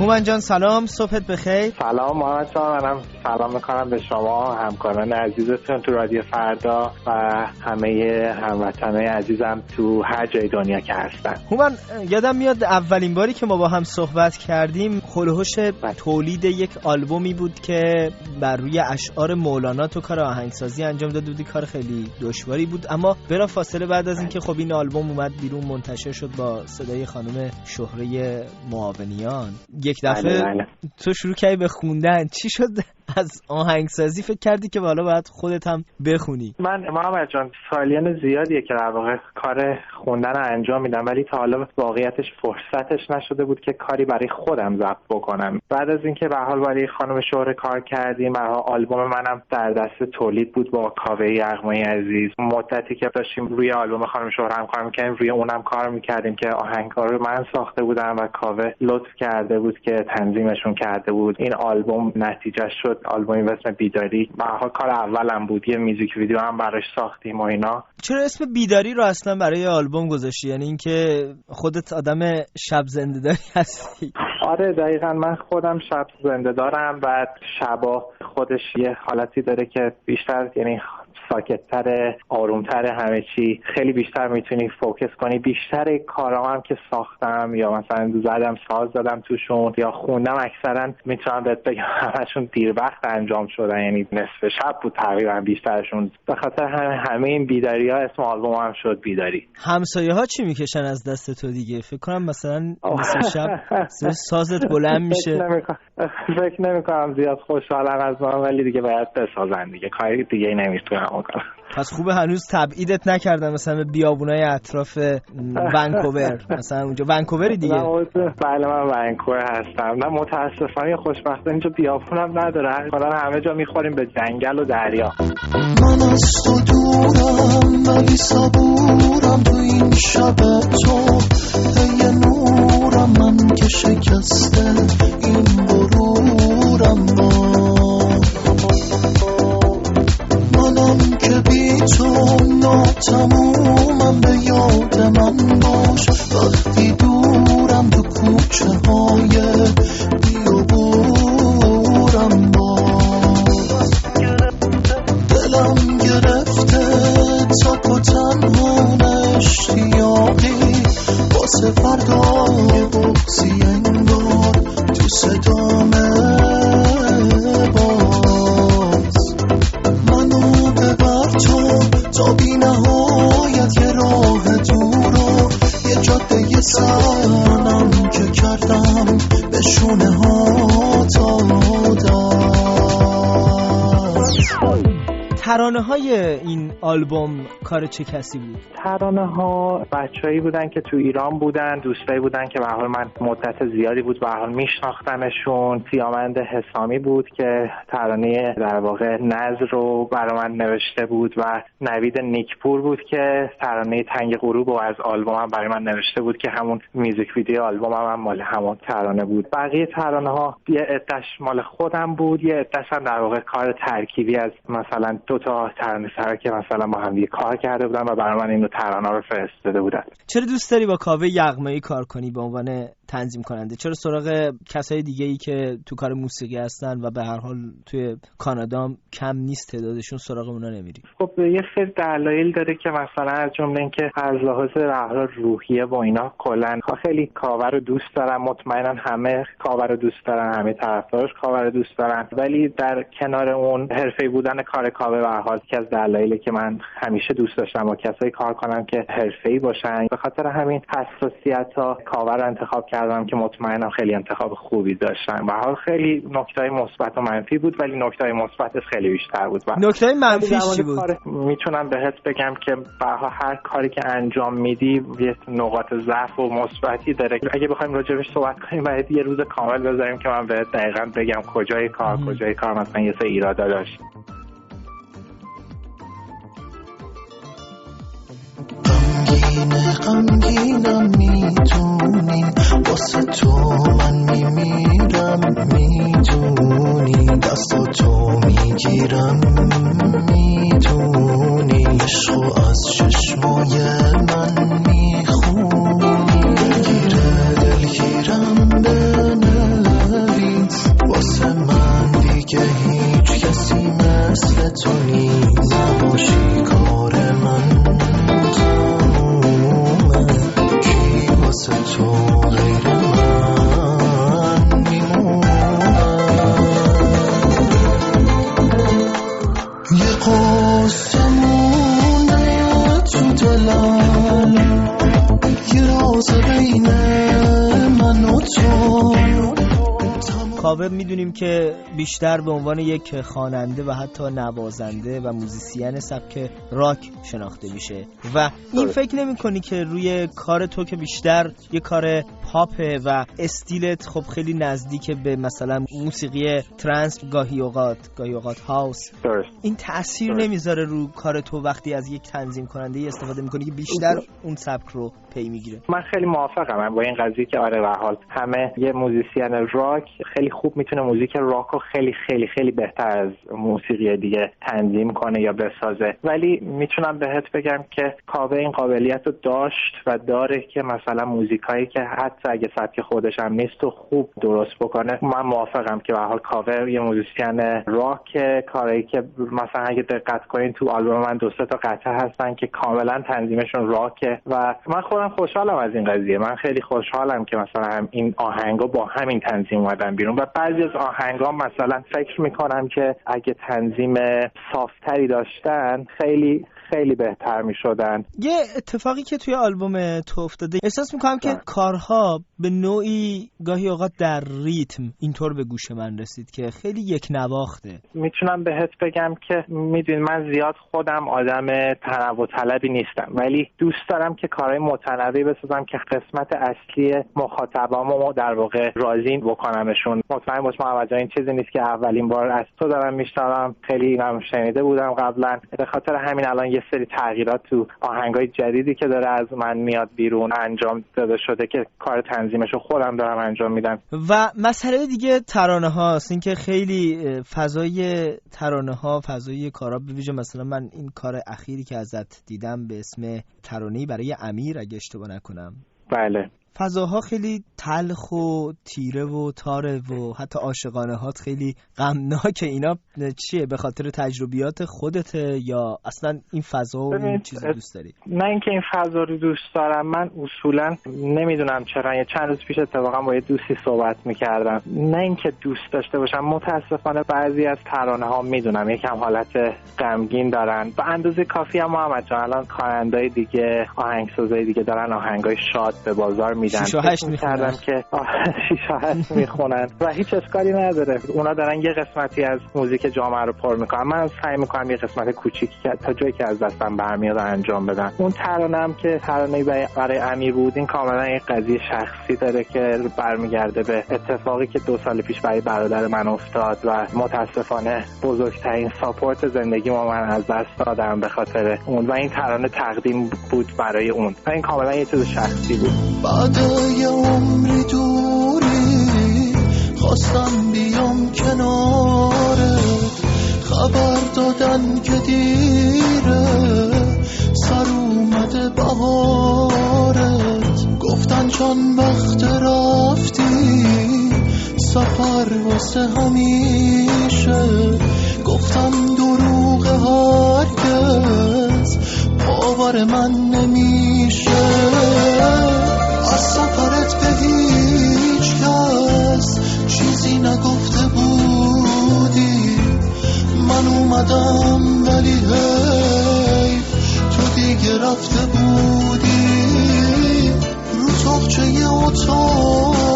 هومن جان سلام، صبحت بخیر. سلام محمد جان، منم سلام میکنم به شما همکاران عزیزتون تو رادیو فردا و همه هموطنای عزیزم تو هر جای دنیا که هستن. هومن، یادم میاد اولین باری که ما با هم صحبت کردیم هولوش تولید یک آلبومی بود که بر روی اشعار مولانا تو کار آهنگسازی انجام داده بودی. کار خیلی دشواری بود، اما بلافاصله بعد از اینکه خب این آلبوم اومد بیرون منتشر شد با صدای خانم شهره معاونیان، یک دفعه بله. تو شروع کردی به خوندن. چی شد از آهنگسازی فکر کردی که حالا باید خودت هم بخونی؟ من محمد جان سالیان زیادیه که در واقع کار خوندن رو انجام میدم، ولی تا حالا واقعیتش فرصتش نشده بود که کاری برای خودم ضبط بکنم. بعد از اینکه به حال برای خانم شهره کار کردیم، به حال آلبوم منم در دست تولید بود با کاوه یغمایی عزیز. مدتی که داشتیم روی آلبوم خانم شهره هم کار می‌کردیم، روی اونم کار می‌کردیم که آهنگ‌ها رو من ساخته بودم و کاوه لطف کرده بود که تنظیمشون کرده بود. این آلبوم نتیجه شد آلبومی به اسم بیداری. به هر حال کار اولم بود، یه میوزیک ویدیو هم براش ساختیم و اینا. چرا اسم بیداری رو اصلا برای آلبوم گذاشتی؟ یعنی اینکه خودت آدم شب زنده‌داری هستی؟ آره دقیقاً، من خودم شب زنده دارم و شبا خودش یه حالتی داره که بیشتر یعنی ساکت‌تر، آروم‌تر، همه چی خیلی بیشتر میتونی فوکس کنی. بیشتر کارام هم که ساختم یا مثلا زدم ساز دادم توشون یا خوندم اکثرا میتونم بهت بگم همشون دیر وقت انجام شدن، یعنی نصف شب بود تقریبا بیشترشون. به خاطر همه این بیداری‌ها اسم آلبوم هم شد بیداری. همسایه‌ها چی میکشن از دست تو دیگه؟ فکر کنم مثلا نصف شب سازت بلند میشه. فکر نمی‌کنم زیاد خوشحالن از من، ولی دیگه باید بسازن دیگه، کاری دیگه نمیتونم بکنم. پس خوبه هنوز تبعیدت نکردن مثلا به بیابونای اطراف ونکوور. مثلا اونجا ونکووری دیگه؟ بله من ونکوور هستم. نه متاسفانه خوشبختانه اینجا بیابونم نداره، کلا همه جا میخوریم به جنگل و دریا. من از تو دورم ولی صبورم تو این شب تو، ای نورم من که شکسته این غرورم. منم که بی تو ناتمومم، به یاد من باش وقتی دورم تو کوچه های بیابورم. باز دلم گرفته تک و تنها اشتیاقی واسه فردای بغضی انگار تو صدامه. تا بی نهایت یه راه دورو، یه جاده سرنم که کردم به شونه ها تا ترانه های این آلبوم کار چه کسی بود؟ ترانه ها بچه‌ای بودن که تو ایران بودن، دوستایی بودن که به حال من مدت زیادی بود به حال میشناختمشون. سیامند حسامی بود که ترانه در واقع نظر رو برای من نوشته بود و نوید نیکپور بود که ترانه تنگ غروب رو از آلبومم برای من نوشته بود که همون میوزیک ویدیو آلبومم هم مال همون ترانه بود. بقیه ترانه ها یه عده‌اش مال خودم بود، یه عده‌اش هم در واقع کار ترکیبی از مثلا دو تا ترانه‌سرا که مثلا با هم کار کرده بودن و برای من اینو ترانه رو فرستاده بودن. چرا دوست داری با کاوه یغمایی کار کنی به عنوان تنظیم کننده؟ چرا سراغ کسای دیگه‌ای که تو کار موسیقی هستن و به هر حال توی کانادا کم نیست تعدادشون، سراغ اونا نمیری؟ خب یه سری دلایل داره که مثلا از جمله اینکه از لحاظ روحیه و اینا کلا خیلی کاوه رو دوست دارم. مطمئنا همه کاوه رو دوست دارن، همه طرفدارش کاوه رو دوست دارن، ولی در کنار اون حرفه‌ای بودن کار کاوه به هر حال که از دلایلی که من همیشه دوست داشتم با کسایی کار کنم که حرفه‌ای باشن. به خاطر همین حساسیت‌ها کاوه رو انتخاب کردم که مطمئنم خیلی انتخاب خوبی داشتن. به هر حال خیلی نکته‌های مثبت و منفی بود، ولی نکته‌های مثبتش خیلی بیشتر بود. نکته‌های منفیش چی بود؟ میتونم بهت بگم که به هر کاری که انجام میدی یه نقاط ضعف و مثبتی داره. اگه بخوایم راجعش صحبت کنیم باید یه روز کامل بذاریم که من بهت دقیقاً بگم کجای کار مثلا یه سری ایرادا داشت. غمگینم میدونی، واسه تو من میمیرم میدونی، دستاتو میگیرم میدونی، عشقو از چشمای من میخونی، دلگیرم به تو نباشی کار من تمومه کی واسه تو غیر من میمونه یه قصه مونده تو دلم یه راز بین من و تو کاوه میدونیم که بیشتر به عنوان یک خواننده و حتی نوازنده و موزیسین سبک راک شناخته میشه و این فکر نمی کنی که روی کار تو که بیشتر یه کار پاپه و استیلت خب خیلی نزدیک به مثلا موسیقی ترنس گاهی اوقات هاوس این تأثیر نمیذاره رو کار تو وقتی از یک تنظیم کننده استفاده میکنی که بیشتر اون سبک رو پی میگیره؟ من خیلی موافقم با این قضیه که آره به حال همه یه موزیسین راک خیلی خوب میتونه موزیک راک رو خیلی خیلی خیلی بهتر از موسیقی دیگه تنظیم کنه یا بسازه، ولی میتونم بهت بگم که کاوه این قابلیت رو داشت و داره که مثلا موزیکایی که حتی اگه سبک خودش هم نیست و خوب درست بکنه. من موافقم که به حال کاوه یه موزیسین راک، کاری که مثلا اگه دقت کنین تو آلبوم من 2-3 تا قطعه هستن که کاملا تنظیمشون راکه و من خودم خوشحالم از این قضیه. من خیلی خوشحالم که مثلا هم این آهنگا با همین تنظیم اومدن بیرون و بعضی از آهنگا مثلا فکر میکنم که اگه تنظیم صافتری داشتن خیلی خیلی بهتر میشدن. یه اتفاقی که توی آلبوم تو افتاده احساس میکنم که کارها به نوعی گاهی اوقات در ریتم اینطور به گوش من رسید که خیلی یک نواخته. میتونم بهت بگم که میدونی من زیاد خودم آدم تنوع طلبی نیستم، ولی دوست دارم که کارهای متنوعی بسازم که قسمت اصلی مخاطبامو در واقع راضی بکنمشون. مطمئن باش محمد جان این چیزی نیست که اولین بار از تو دارم میشنوم، خیلی اینم شنیده بودم قبلا. به خاطر همین الان یه سری تغییرات تو آهنگای جدیدی که داره از من میاد بیرون انجام داده شده که کار تنظیمشو خودم دارم انجام میدم. و مسئله دیگه ترانه هاست، این که خیلی فضای ترانه ها، فضای کارا، به ویژه مثلا من این کار اخیری که ازت دیدم به اسم ترانه‌ای برای امیر اگه اشتباه نکنم، بله، فضاها خیلی تلخ و تیره و تاره و حتی عاشقانه هات خیلی غمناکه. اینا چیه؟ به خاطر تجربیات خودته یا اصلا این فضا و این چیزی دوست داری؟ نه اینکه این فضا رو دوست دارم، من اصولا نمیدونم چرا یه چند روز پیش اتفاقا با یه دوستی صحبت میکردم، نه اینکه دوست داشته باشم، متاسفانه بعضی از ترانه ها میدونم یکم حالت غمگین دارن. به اندازه کافی هم محمد جان الان خواننده‌های دیگه، آهنگسازای دیگه دارن آهنگای شاد به بازار میدن. 6-8 میخونن که 6-8 میخونن و هیچ اشکالی نداره. اونا دارن یه قسمتی از موزیک جامعه رو پر میکنن، من سعی میکنم یه قسمت کوچیکی که تا جایی که از دستم برمیاد انجام بدم. اون ترانه‌ام که ترانه‌ای برای امیر بود، این کاملا یه قضیه شخصی داره که برمیگرده به اتفاقی که 2 سال پیش برای برادر من افتاد و متاسفانه بزرگترین ساپورت زندگیمو من از دست دادم به خاطر اون و این ترانه تقدیم بود برای اون. این کاملا یه چیز شخصی بود. بعد یه عمری دوری خواستم بیام کنارت، خبر دادن که دیره سر اومده بهارت، گفتن چند وقت رفتی سفر واسه همیشه، گفتم دروغ هرگز باور من نمیشه، از سفرت به هیچ کس چیزی نگفته بودی، من اومدم ولی حیف تو دیگه رفته بودی، رو تاقچه اتاقت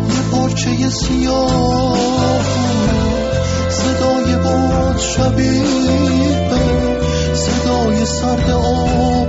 یه پارچه سیاه بود، صدای باد شبیه به صدای سرد آب.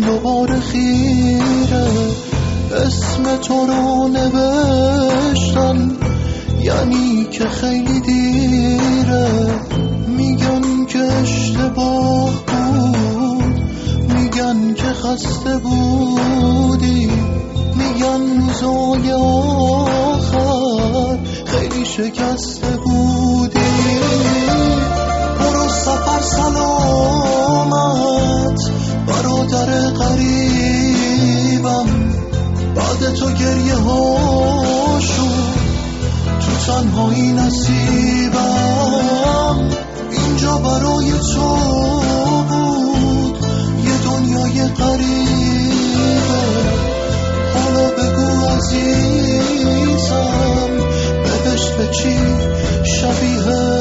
دوباره خیره اسم تو رو نوشتن، یعنی که خیلی دیره. میگن که اشتباه بود، میگن که خسته بودی، میگن روزای آخر خیلی شکسته بودی. برو سفر سلامت برادر غریبم، بعد تو گریه هاشو تو تنهایی نصیبم. اینجا برای تو بود یه دنیای غریبه، حالا بگو عزیزم بهشت به چی شبیه.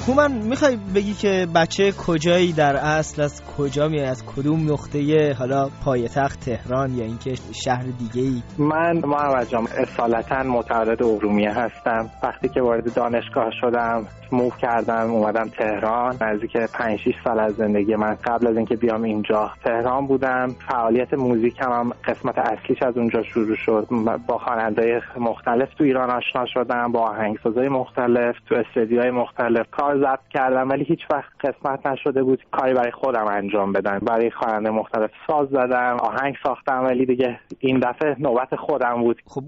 هومن میخوای بگی که بچه کجایی در اصل، از کجا میای، از کدوم نقطه حالا پایتخت تهران یا اینکه شهر دیگه‌ای؟ من محمد جان اصالتا متولد ارومیه هستم. وقتی که وارد دانشگاه شدم موو کردم اومدم تهران. نزدیک 5-6 سال از زندگی من قبل از اینکه بیام اینجا تهران بودم. فعالیت موزیکم هم قسمت اصلیش از اونجا شروع شد. با خواننده‌های مختلف تو ایران آشنا شدم، با آهنگسازای مختلف تو استودیوهای مختلف کار ضبط کردم، ولی هیچ وقت قسمت نشده بود کاری برای خودم انجام بدم. برای خواننده مختلف ساز زدم، آهنگ ساختم، ولی دیگه این دفعه نوبت خودم بود. خب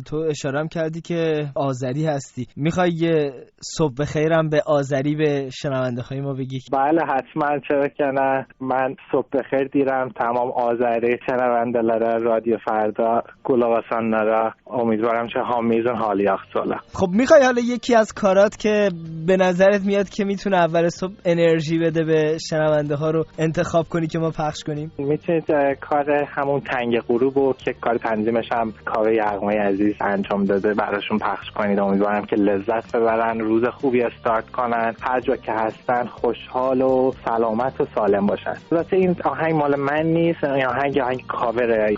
تو اشاره کردی که آذری هستی، میخوای یه صبح بخیرم به آذری به شنونده های ما بگی؟ بله حتما، چرا که نه. من صبح بخیر دیرم تمام آذری شنونده‌لاره رادیو فردا گلاغاسان نرا. امیدوارم که همیزون حالی اخساله. خب میخوای حالا یکی از کارات که به نظرت میاد که میتونه اول صبح انرژی بده به شنونده ها رو انتخاب کنی که ما پخش کنیم؟ میتونید کار همون تنگ غروبو که کار تنظیمش هم کاوه یغمایی عزیز انجام داده براشون پخش کنید. امیدوارم که لذت ببرن، روز خوبی استارت کنن، هر جا که هستن خوشحال و سلامت و سالم باشن. البته این آهنگ مال من نیست، این آهنگ کاور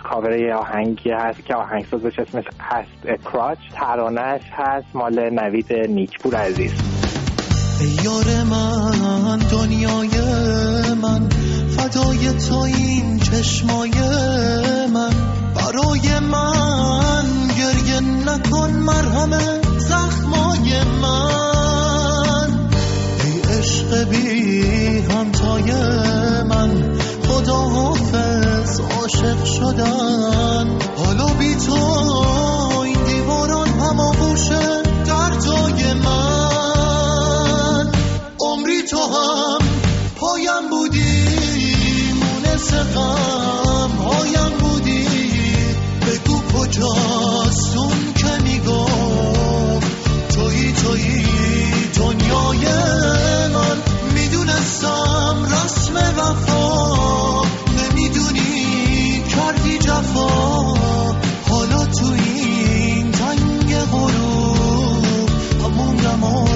آهنگی هست که آهنگسازش اسمش هست اکراچ، ترانه‌اش هست مال نوید نیکپور عزیز. یار من دنیای من فدای تو این چشمای من، برای من گریه نکن مرهم زخمای من. ای عشق بی همتای من خدا حافظ عاشق شدن، حالا بی تو این دیواران هماغوشه در جای من. عمری تو هم پایم بودی، مونس غم هایم بودی، بگو کجاست اون که میگفت تویی دنیای من. میدونستم رسم وفا نمیدونی کردی جفا، حالا تو این تنگ غروب هموندم و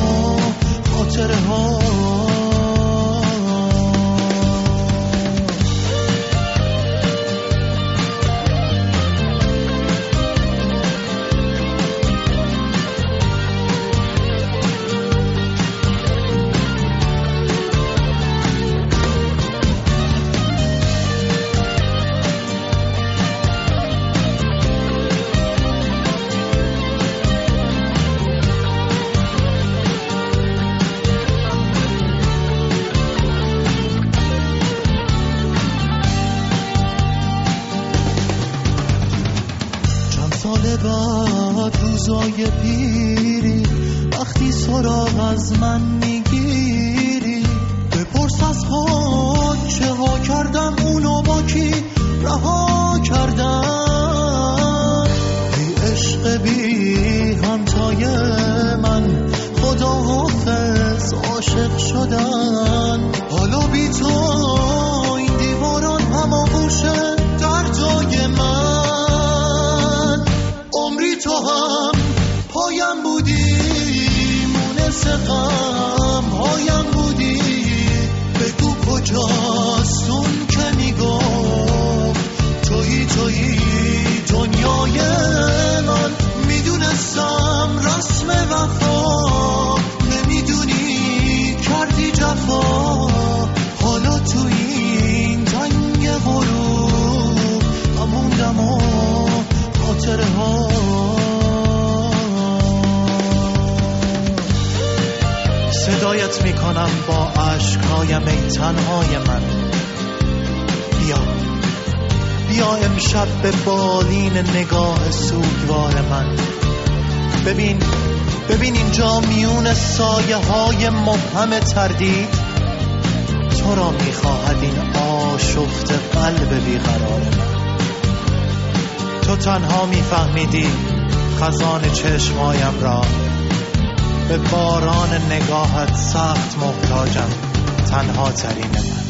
خاطره ها. بعد روزای پیری وقتی سراغ از من میگیری، بپرس از خود چه ها کردم، اونو با کی رها کردم. ای عشق بی همتای من خدا حافظ عاشق شدن، حالا بی تو این دیواران هماغوشه در جای من. عمری تو هم پایم بودی، مونس غم هایم بودی، بگو کجاست اون که میگفت تویی دنیای من. میدونستم رسم وفا ندایت میکنم با عشقهایم ای تنهای من. بیا امشب به بالین نگاه سوگوار من. ببین اینجا میون سایه های مبهم تردید تو را میخواهد این آشفت قلب بیقرار من. تو تنها میفهمیدی خزان چشمایم را، به باران نگاهت سخت محتاجم تنها ترین من.